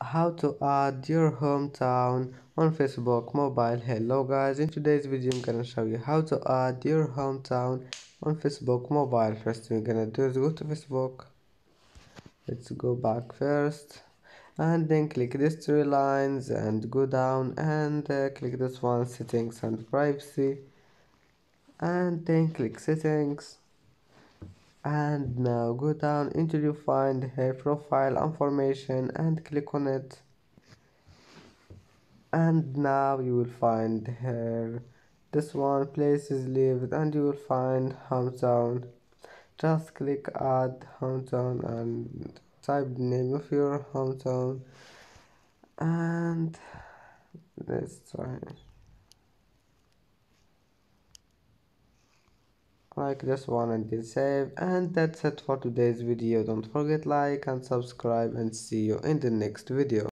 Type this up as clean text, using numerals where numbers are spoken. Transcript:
How to add your hometown on Facebook mobile. Hello guys, in today's video I'm gonna show you how to add your hometown on Facebook mobile. First thing we're gonna do is go to Facebook. Let's go back first and then click these three lines and go down and click this one, settings and privacy, and then click settings. And now go down until you find her profile information and click on it. And now you will find here this one, places lived, and you will find hometown. Just click add hometown and type the name of your hometown, and let's try like this one and then save. And that's it for today's video. Don't forget like and subscribe, and see you in the next video.